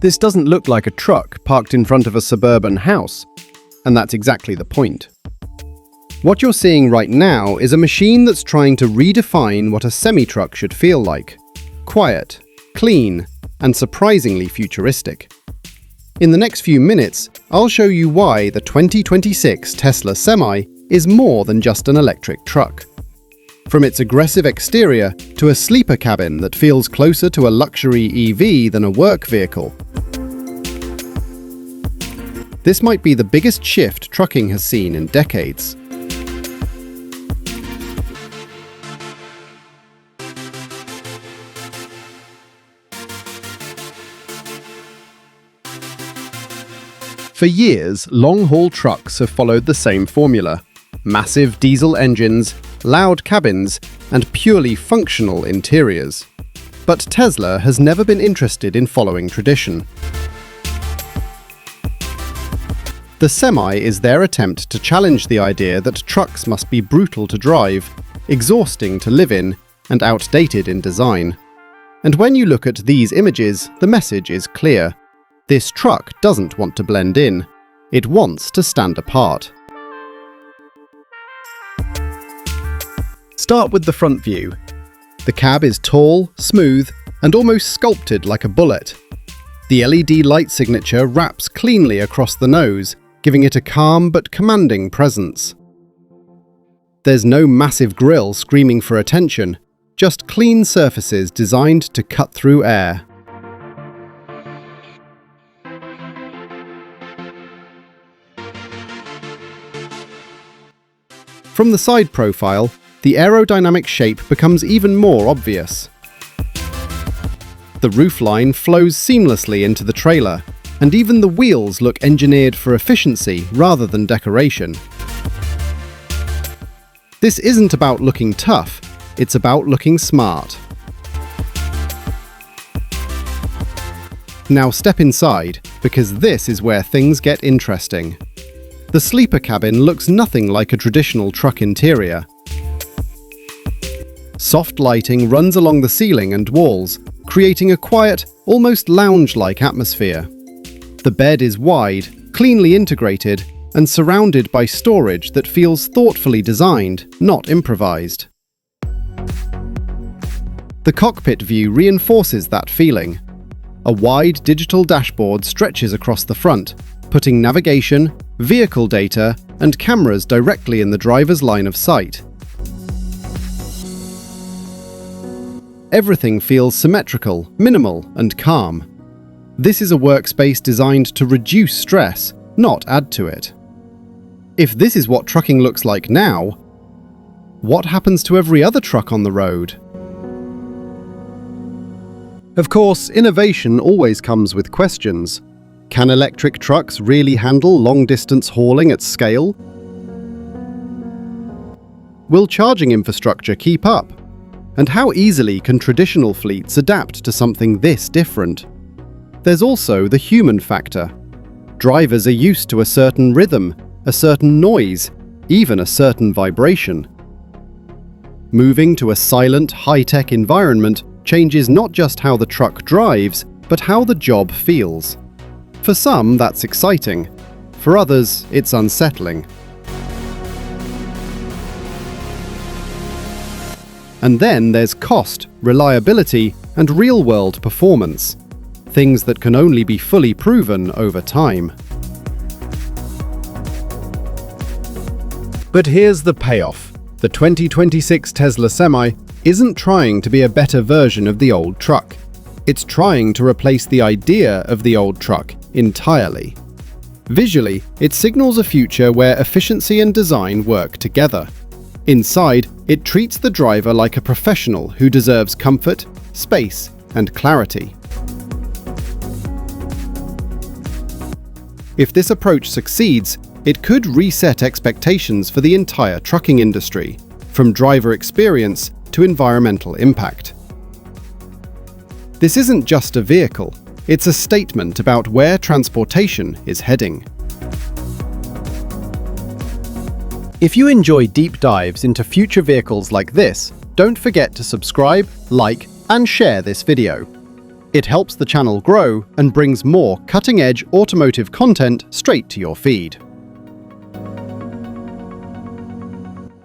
This doesn't look like a truck parked in front of a suburban house, and that's exactly the point. What you're seeing right now is a machine that's trying to redefine what a semi-truck should feel like. Quiet, clean, and surprisingly futuristic. In the next few minutes, I'll show you why the 2026 Tesla Semi is more than just an electric truck. From its aggressive exterior to a sleeper cabin that feels closer to a luxury EV than a work vehicle. This might be the biggest shift trucking has seen in decades. For years, long-haul trucks have followed the same formula: massive diesel engines, loud cabins, and purely functional interiors. But Tesla has never been interested in following tradition. The Semi is their attempt to challenge the idea that trucks must be brutal to drive, exhausting to live in, and outdated in design. And when you look at these images, the message is clear. This truck doesn't want to blend in. It wants to stand apart. Start with the front view. The cab is tall, smooth, and almost sculpted like a bullet. The LED light signature wraps cleanly across the nose, giving it a calm but commanding presence. There's no massive grille screaming for attention, just clean surfaces designed to cut through air. From the side profile, the aerodynamic shape becomes even more obvious. The roofline flows seamlessly into the trailer, and even the wheels look engineered for efficiency rather than decoration. This isn't about looking tough, it's about looking smart. Now step inside, because this is where things get interesting. The sleeper cabin looks nothing like a traditional truck interior. Soft lighting runs along the ceiling and walls, creating a quiet, almost lounge-like atmosphere. The bed is wide, cleanly integrated, and surrounded by storage that feels thoughtfully designed, not improvised. The cockpit view reinforces that feeling. A wide digital dashboard stretches across the front, putting navigation, vehicle data, and cameras directly in the driver's line of sight. Everything feels symmetrical, minimal, and calm. This is a workspace designed to reduce stress, not add to it. If this is what trucking looks like now, what happens to every other truck on the road? Of course, innovation always comes with questions. Can electric trucks really handle long-distance hauling at scale? Will charging infrastructure keep up? And how easily can traditional fleets adapt to something this different? There's also the human factor. Drivers are used to a certain rhythm, a certain noise, even a certain vibration. Moving to a silent, high-tech environment changes not just how the truck drives, but how the job feels. For some, that's exciting. For others, it's unsettling. And then there's cost, reliability, and real-world performance. Things that can only be fully proven over time. But here's the payoff. The 2026 Tesla Semi isn't trying to be a better version of the old truck. It's trying to replace the idea of the old truck entirely. Visually, it signals a future where efficiency and design work together. Inside, it treats the driver like a professional who deserves comfort, space, and clarity. If this approach succeeds, it could reset expectations for the entire trucking industry, from driver experience to environmental impact. This isn't just a vehicle, it's a statement about where transportation is heading. If you enjoy deep dives into future vehicles like this, don't forget to subscribe, like, and share this video. It helps the channel grow and brings more cutting-edge automotive content straight to your feed.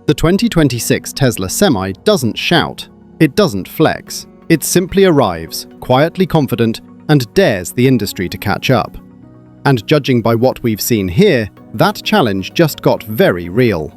The 2026 Tesla Semi doesn't shout. It doesn't flex. It simply arrives, quietly confident, and dares the industry to catch up. And judging by what we've seen here, that challenge just got very real.